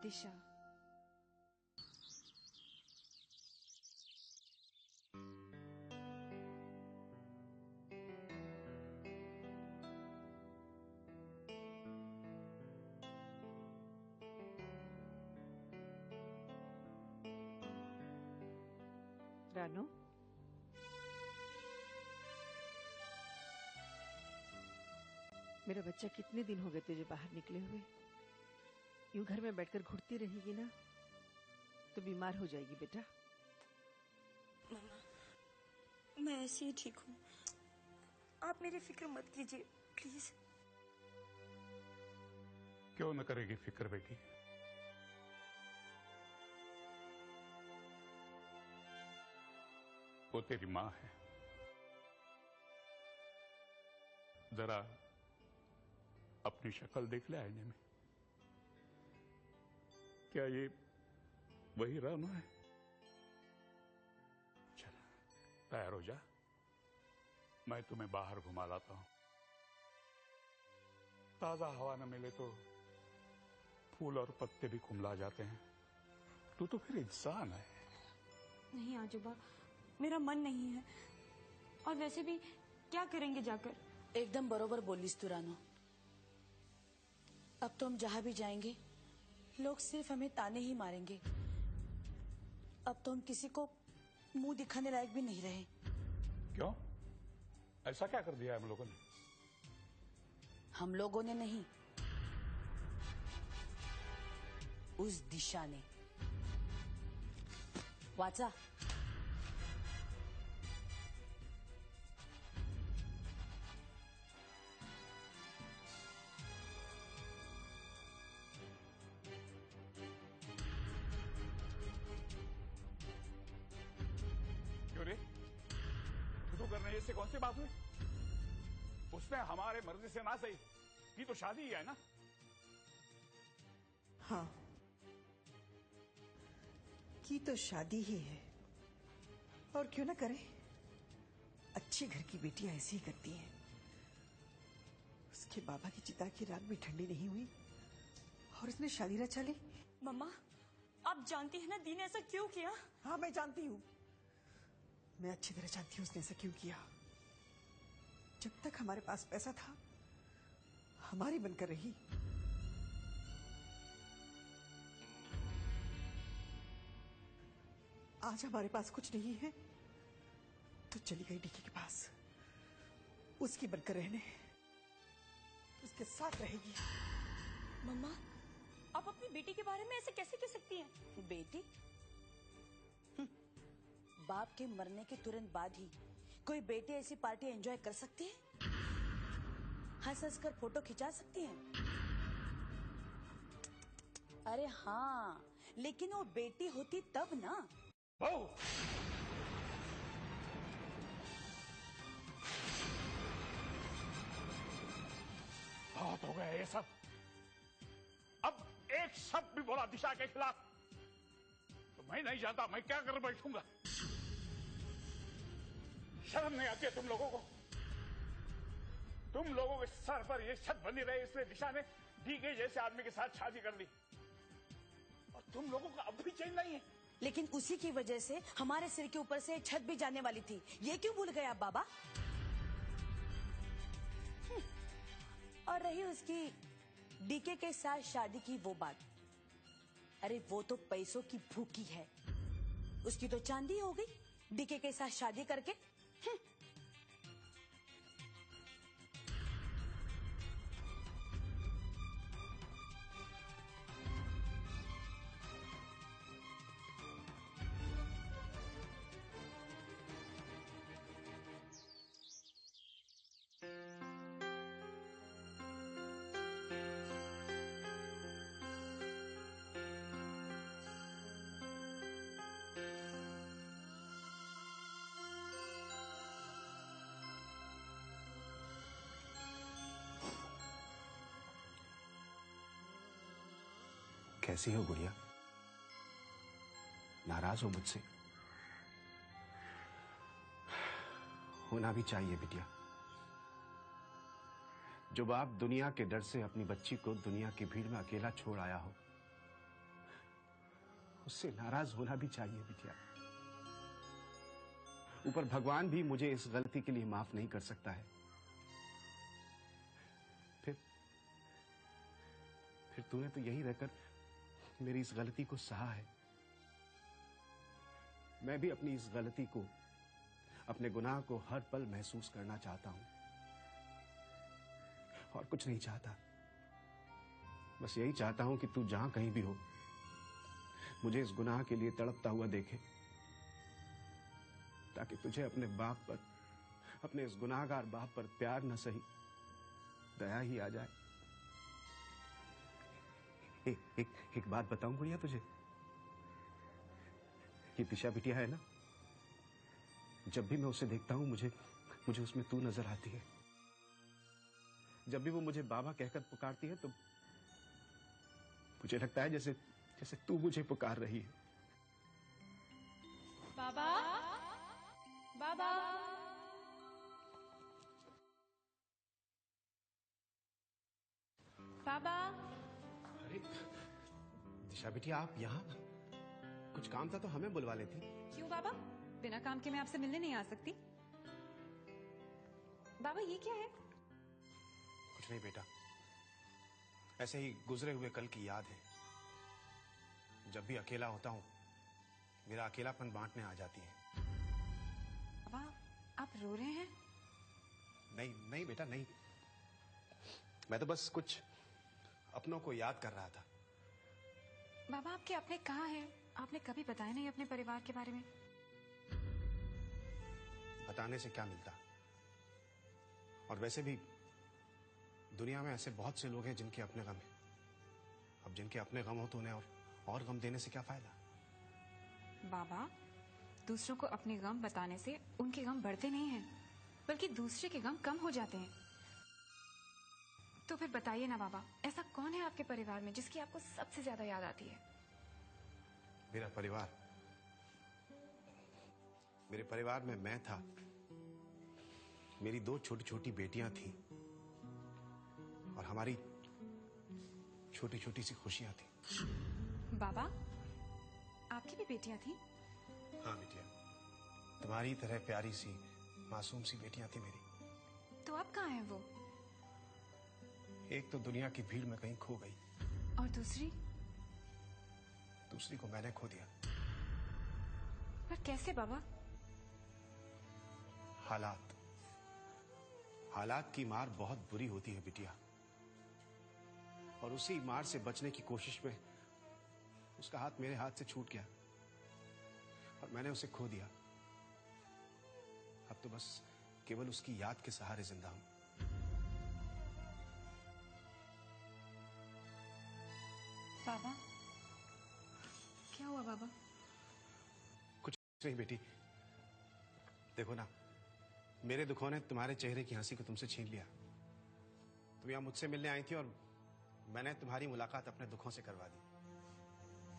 दिशा। रानू, मेरा बच्चा कितने दिन हो गए तुझे बाहर निकले हुए? यूं घर में बैठकर घुटती रहेगी ना तो बीमार हो जाएगी बेटा। मम्मा, मैं ऐसी ही ठीक हूँ, आप मेरी फिक्र मत कीजिए प्लीज। क्यों न करेगी फिक्र बेटी? वो तेरी माँ है। जरा अपनी शक्ल देख ले आईने में। क्या ये वही रानू है? चल तैयार हो जा, मैं तुम्हें बाहर घुमा लाता हूं। ताजा हवा न मिले तो फूल और पत्ते भी कुम्हला जाते हैं। तू तो फिर इंसान है। नहीं आजोबा, मेरा मन नहीं है, और वैसे भी क्या करेंगे जाकर। एकदम बरोबर बोलिस तू रानू। अब तो हम जहां भी जाएंगे लोग सिर्फ हमें ताने ही मारेंगे। अब तो हम किसी को मुंह दिखाने लायक भी नहीं रहे। क्यों? ऐसा क्या कर दिया हम लोगों ने? हम लोगों ने नहीं, उस दिशा ने। वाचा, क्यों रे? तू करने इससे कौन सी बात हुई? उसने हमारे मर्जी से ना सही की तो शादी ही है ना? हाँ, की तो शादी ही है, और क्यों ना करें। अच्छी घर की बेटियां ऐसी ही करती हैं। उसके बाबा की चिता की राख भी ठंडी नहीं हुई और उसने शादी रचा ली। मम्मा, आप जानती है ना दी ने ऐसा क्यों किया? हाँ, मैं जानती हूँ, मैं अच्छी तरह जानती हूँ उसने ऐसा क्यों किया। जब तक हमारे पास पैसा था हमारी बनकर रही। आज हमारे पास कुछ नहीं है तो चली गई डीके के पास, उसकी बनकर रहने, उसके साथ रहेगी। मम्मा, आप अपनी बेटी के बारे में ऐसे कैसे कह सकती हैं? बेटी? बाप के मरने के तुरंत बाद ही कोई बेटी ऐसी पार्टी एंजॉय कर सकती है? हंस हंस कर फोटो खिंचा सकती है? अरे हाँ, लेकिन वो बेटी होती तब ना। बहू, बहुत हो गया ये सब। अब एक शब्द भी बोला दिशा के खिलाफ तो मैं नहीं जानता मैं क्या कर बैठूंगा। शर्म नहीं आती है तुम लोगों को? तुम लोगों के सर पर ये छत बनी रहे इसलिए दिशा ने डीके जैसे आदमी के साथ शादी कर ली, और तुम लोगों का अब भी चैन नहीं है। लेकिन उसी की वजह से हमारे सिर के ऊपर से छत भी जाने वाली थी। ये क्यों भूल गए आप बाबा? और रही उसकी डीके के साथ शादी की वो बात, अरे वो तो पैसों की भूखी है। उसकी तो चांदी हो गई डीके के साथ शादी करके। कैसी हो गुड़िया? नाराज हो मुझसे? होना भी चाहिए बिटिया। जो बाप दुनिया के डर से अपनी बच्ची को दुनिया की भीड़ में अकेला छोड़ आया हो, उससे नाराज होना भी चाहिए बिटिया। ऊपर भगवान भी मुझे इस गलती के लिए माफ नहीं कर सकता है। फिर तूने तो यही रहकर मेरी इस गलती को सहा है। मैं भी अपनी इस गलती को, अपने गुनाह को हर पल महसूस करना चाहता हूं, और कुछ नहीं चाहता। बस यही चाहता हूं कि तू जहां कहीं भी हो, मुझे इस गुनाह के लिए तड़पता हुआ देखे, ताकि तुझे अपने बाप पर, अपने इस गुनाहगार बाप पर प्यार न सही दया ही आ जाए। एक बात बताऊं गुड़िया तुझे, ये दिशा बिटिया है ना, जब भी मैं उसे देखता हूं मुझे उसमें तू नजर आती है। जब भी वो मुझे बाबा कहकर पुकारती है तो मुझे लगता है जैसे तू मुझे पुकार रही है। बाबा, बाबा। बाबा। अरे दिशा बिटिया, आप यहाँ? कुछ काम था तो हमें बुलवा लेती। क्यों बाबा, बिना काम के मैं आपसे मिलने नहीं आ सकती? बाबा ये क्या है? कुछ नहीं बेटा, ऐसे ही गुजरे हुए कल की याद है। जब भी अकेला होता हूँ मेरा अकेलापन बांटने आ जाती है। बाबा आप रो रहे हैं? नहीं नहीं बेटा नहीं, मैं तो बस कुछ अपनों को याद कर रहा था। बाबा आपके अपने कहाँ हैं? आपने कभी बताया नहीं अपने परिवार के बारे में। बताने से क्या मिलता, और वैसे भी दुनिया में ऐसे बहुत से लोग हैं जिनके अपने गम हैं। अब जिनके अपने गम हो तो उन्हें और गम देने से क्या फायदा? बाबा दूसरों को अपने गम बताने से उनके गम बढ़ते नहीं हैं, बल्कि दूसरे के गम कम हो जाते हैं। तो फिर बताइए ना बाबा, ऐसा कौन है आपके परिवार में जिसकी आपको सबसे ज्यादा याद आती है? मेरा परिवार, मेरे परिवार में मैं था, मेरी 2 छोटी छोटी बेटियां थीं, और हमारी छोटी छोटी सी खुशियां थी। बाबा आपकी भी बेटियां थी? हाँ बिटिया, तुम्हारी तरह प्यारी सी मासूम सी बेटियां थी मेरी। तो अब कहाँ है वो? एक तो दुनिया की भीड़ में कहीं खो गई, और दूसरी? दूसरी को मैंने खो दिया। पर कैसे बाबा? हालात की मार बहुत बुरी होती है बिटिया, और उसी मार से बचने की कोशिश में उसका हाथ मेरे हाथ से छूट गया और मैंने उसे खो दिया। अब तो बस केवल उसकी याद के सहारे जिंदा हूं। बाबा क्या हुआ बाबा? कुछ नहीं बेटी, देखो ना, मेरे दुखों ने तुम्हारे चेहरे की हंसी को तुमसे छीन लिया। तुम यहां मुझसे मिलने आई थी और मैंने तुम्हारी मुलाकात अपने दुखों से करवा दी।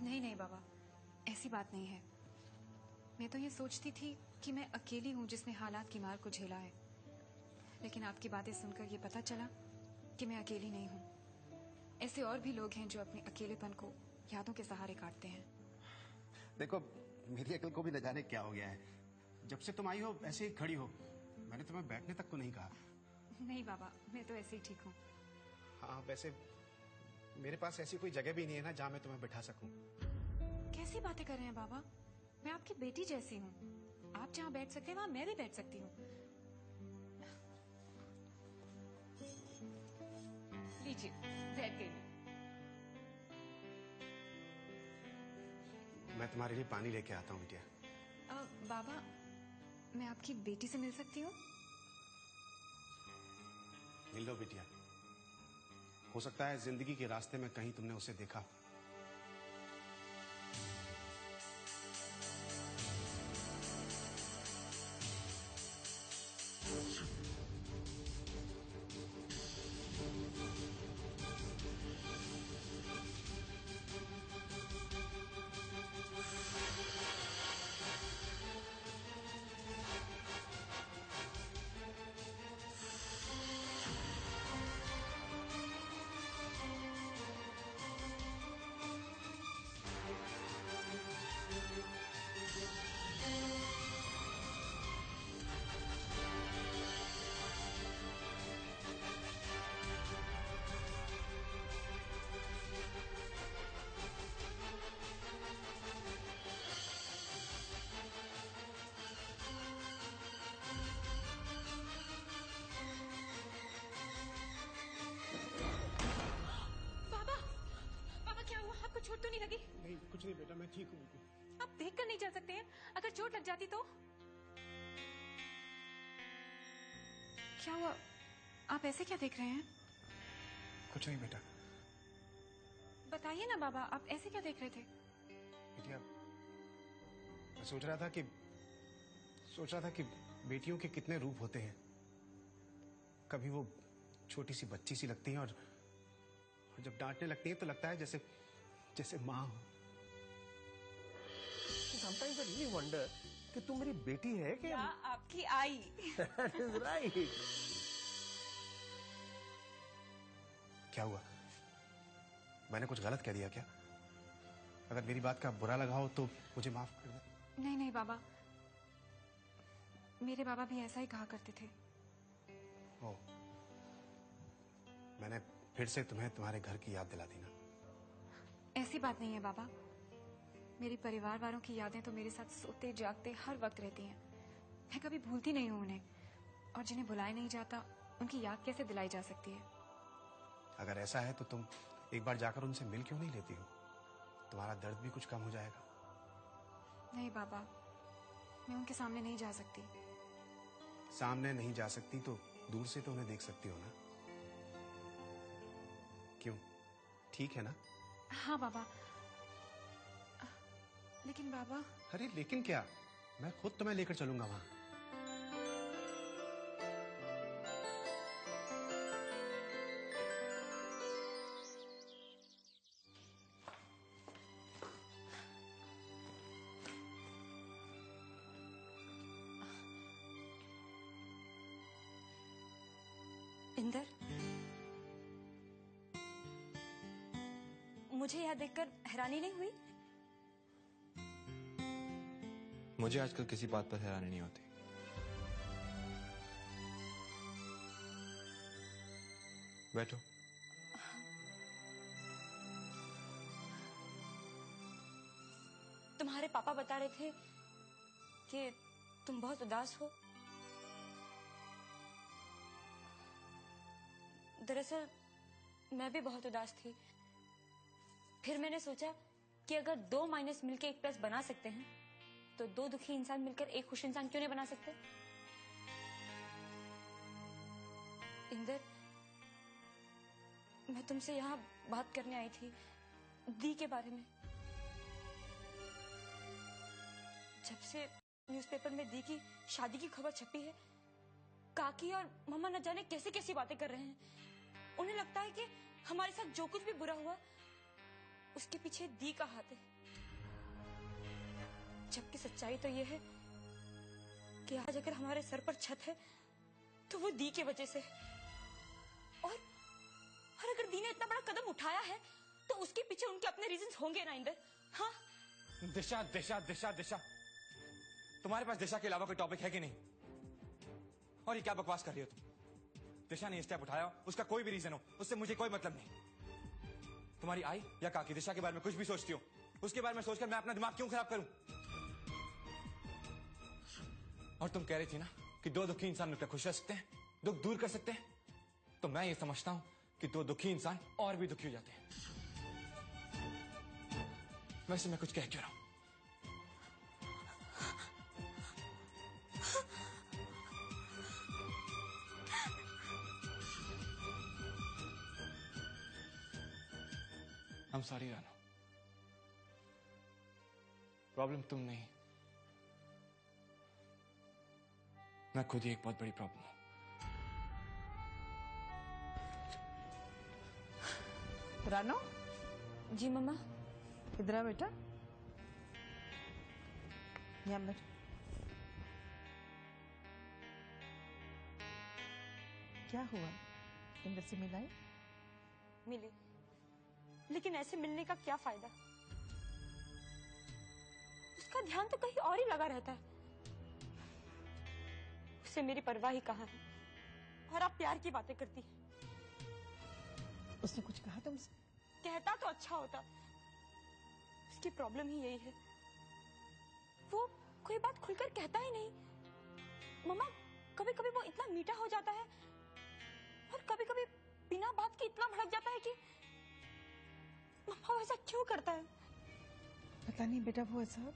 नहीं नहीं बाबा, ऐसी बात नहीं है। मैं तो ये सोचती थी कि मैं अकेली हूँ जिसने हालात की मार को झेला है, लेकिन आपकी बातें सुनकर ये पता चला कि मैं अकेली नहीं हूँ। ऐसे और भी लोग हैं जो अपने अकेलेपन को यादों के सहारे काटते हैं। देखो, मेरी अकल को भी न जाने क्या हो गया है। जब से तुम आई हो ऐसे ही खड़ी हो, मैंने तुम्हें बैठने तक को नहीं कहा। नहीं बाबा, मैं तो ऐसे ही ठीक हूँ। हाँ, वैसे मेरे पास ऐसी कोई जगह भी नहीं है ना जहाँ मैं तुम्हें बैठा सकूं। कैसी बातें कर रहे हैं बाबा? मैं आपकी बेटी जैसी हूँ। आप जहाँ बैठ सकते हैं वहाँ मैं भी बैठ सकती हूँ। लीजिए, बैठ गई। मैं तुम्हारे लिए पानी लेके आता हूँ बिटिया। बाबा मैं आपकी बेटी से मिल सकती हूँ? मिल लो बिटिया, हो सकता है जिंदगी के रास्ते में कहीं तुमने उसे देखा। चोट तो नहीं लगी? नहीं कुछ नहीं बेटा, मैं ठीक हूँ। आप देख कर नहीं चल सकते हैं? अगर चोट लग जाती तो? क्या हुआ? आप ऐसे क्या देख रहे हैं? कुछ नहीं बेटा। बताइए ना बाबा, आप ऐसे क्या देख रहे थे? बिटिया, मैं सोच रहा था कि बेटियों के कितने रूप होते हैं। कभी वो छोटी सी बच्ची सी लगती हैं और जब डांटने लगती हैं तो लगता है जैसे माँ हो। Sometimes I really wonder कि तू मेरी बेटी है कि या आपकी आई? That is right. क्या हुआ? मैंने कुछ गलत कह दिया क्या? अगर मेरी बात का बुरा लगा हो तो मुझे माफ कर दे। नहीं नहीं बाबा, मेरे बाबा भी ऐसा ही कहा करते थे। ओ, मैंने फिर से तुम्हें तुम्हारे घर की याद दिला दी ना? ऐसी बात नहीं है बाबा, मेरी परिवार वालों की यादें तो मेरे साथ सोते जागते हर वक्त रहती हैं। मैं कभी भूलती नहीं हूँ उन्हें, और जिन्हें भुलाया नहीं जाता उनकी याद कैसे दिलाई जा सकती है? अगर ऐसा है तो तुम एक बार जाकर उनसे मिल क्यों नहीं लेती हो? तुम्हारा दर्द भी कुछ कम हो जाएगा। नहीं बाबा, मैं उनके सामने नहीं जा सकती। सामने नहीं जा सकती तो दूर से तो उन्हें देख सकती हो ना? क्यों, ठीक है ना? हाँ बाबा। लेकिन बाबा। अरे लेकिन क्या, मैं खुद तुम्हें लेकर चलूंगा वहां। इंदर, मुझे यह देखकर हैरानी नहीं हुई? मुझे आजकल किसी बात पर हैरानी नहीं होती। बैठो। तुम्हारे पापा बता रहे थे कि तुम बहुत उदास हो। दरअसल मैं भी बहुत उदास थी। फिर मैंने सोचा कि अगर 2 माइनस मिलकर 1 प्लस बना सकते हैं तो 2 दुखी इंसान मिलकर 1 खुश इंसान क्यों नहीं बना सकते? इंदर, मैं तुमसे यहाँ बात करने आई थी दी के बारे में। जब से न्यूज़पेपर में दी की शादी की खबर छपी है, काकी और मम्मा न जाने कैसी कैसी बातें कर रहे हैं। उन्हें लगता है कि हमारे साथ जो कुछ भी बुरा हुआ उसके पीछे दी का हाथ है, जबकि सच्चाई तो यह है कि आज अगर हमारे सर पर छत है तो वो दी की वजह से। और अगर दी ने इतना बड़ा कदम उठाया है तो उसके पीछे उनके अपने रीजंस होंगे ना इंदर? हाँ। दिशा दिशा दिशा दिशा, तुम्हारे पास दिशा के अलावा कोई टॉपिक है कि नहीं? और ये क्या बकवास कर रही हो तुम? दिशा ने स्टेप उठाया, उसका कोई भी रीजन हो, उससे मुझे कोई मतलब नहीं। तुम्हारी आई या काकी दिशा के बारे में कुछ भी सोचती हो, उसके बारे में सोचकर मैं अपना दिमाग क्यों खराब करूं? और तुम कह रही थी ना कि 2 दुखी इंसान मिलकर खुश रह सकते हैं, दुख दूर कर सकते हैं। तो मैं ये समझता हूं कि 2 दुखी इंसान और भी दुखी हो जाते हैं। वैसे मैं कुछ कह क्यों रहा हूं? I'm sorry रानो, प्रॉब्लम तुम नहीं, मैं खुद ही एक बहुत बड़ी प्रॉब्लम हूं। रानो, जी मम्मा। इधर आ बेटा। यहाँ बैठ। क्या हुआ? इंदर से मिलाई? मिली, लेकिन ऐसे मिलने का क्या फायदा? उसका ध्यान तो कहीं और ही लगा रहता है। उसे मेरी परवाह ही कहाँ है? और आप प्यार की बातें करती हैं। उसने कुछ कहा तुमसे? कहता तो अच्छा होता। उसकी प्रॉब्लम ही यही है, वो कोई बात खुलकर कहता ही नहीं। मम्मा, कभी कभी वो इतना मीठा हो जाता है और कभी कभी बिना बात के इतना भड़क जाता है कि मम्मा वो ऐसा क्यों करता है? पता नहीं बेटा, वो ऐसा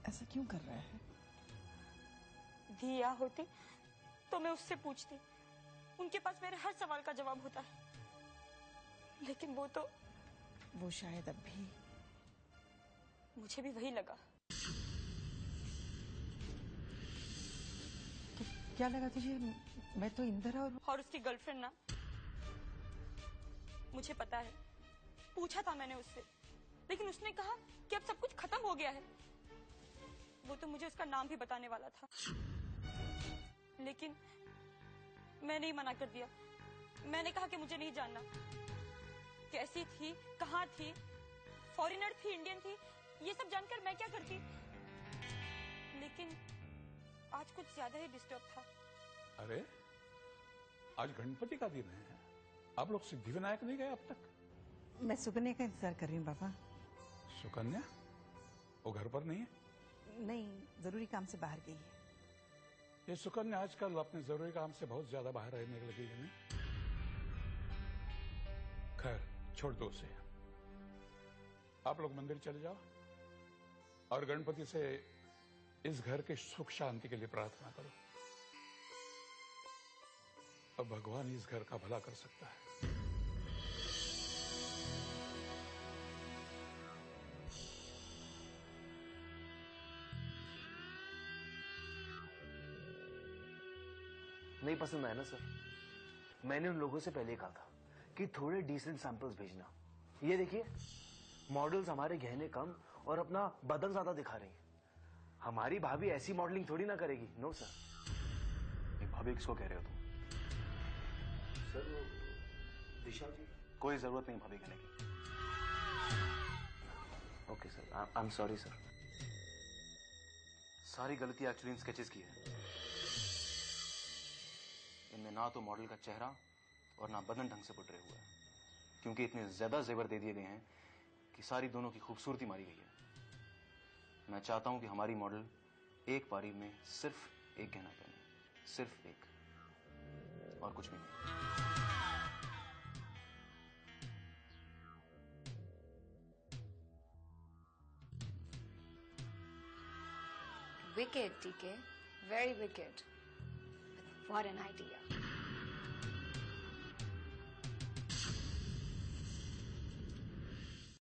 ऐसा क्यों कर रहा है। दी या होती तो मैं उससे पूछती, उनके पास मेरे हर सवाल का जवाब होता है, लेकिन वो शायद अब भी। मुझे भी वही लगा। तो क्या लगा तुझे? मैं तो इंदिरा और उसकी गर्लफ्रेंड ना, मुझे पता है, पूछा था मैंने उससे, लेकिन उसने कहा कि अब सब कुछ खत्म हो गया है। वो तो मुझे उसका नाम भी बताने वाला था, लेकिन मैंने ही मना कर दिया। मैंने कहा कि मुझे नहीं जानना कैसी थी, कहाँ थी, फॉरेनर थी, इंडियन थी, ये सब जानकर मैं क्या करती। लेकिन आज कुछ ज्यादा ही डिस्टर्ब था। अरे आज गणपति का दिन है, आप लोग सिद्धिविनायक नहीं गए अब तक? मैं सुकन्या का इंतजार कर रही हूँ पापा। सुकन्या वो घर पर नहीं है? नहीं, जरूरी काम से बाहर गई है। ये सुकन्या आजकल अपने जरूरी काम से बहुत ज्यादा बाहर रहने लगी है ना। खैर छोड़ दो उसे, आप लोग मंदिर चले जाओ और गणपति से इस घर के सुख शांति के लिए प्रार्थना करो। अब भगवान इस घर का भला कर सकता है। नहीं पसंद आया ना सर? मैंने उन लोगों से पहले ही कहा था कि थोड़े डिसेंट सैंपल्स भेजना। ये देखिए, मॉडल्स हमारे गहने कम और अपना बदन ज्यादा दिखा रही हैं। हमारी भाभी ऐसी मॉडलिंग थोड़ी ना करेगी। No sir. ये भाभी किसको कह रहे हो तुम? सर वो दिशा जी। कोई जरूरत नहीं भाभी कहने की। Okay sir, I am sorry sir. सारी गलती एक्चुअली इन स्केचेस की है। इनमें ना तो मॉडल का चेहरा और ना बदन ढंग से पुटरे हुआ है, क्योंकि इतने ज्यादा जेवर दे दिए गए हैं कि सारी दोनों की खूबसूरती मारी गई है। मैं चाहता हूं कि हमारी मॉडल एक पारी में सिर्फ एक गहना पहने, सिर्फ एक, और कुछ भी नहीं। Wicked, TK. Very wicked. What an idea.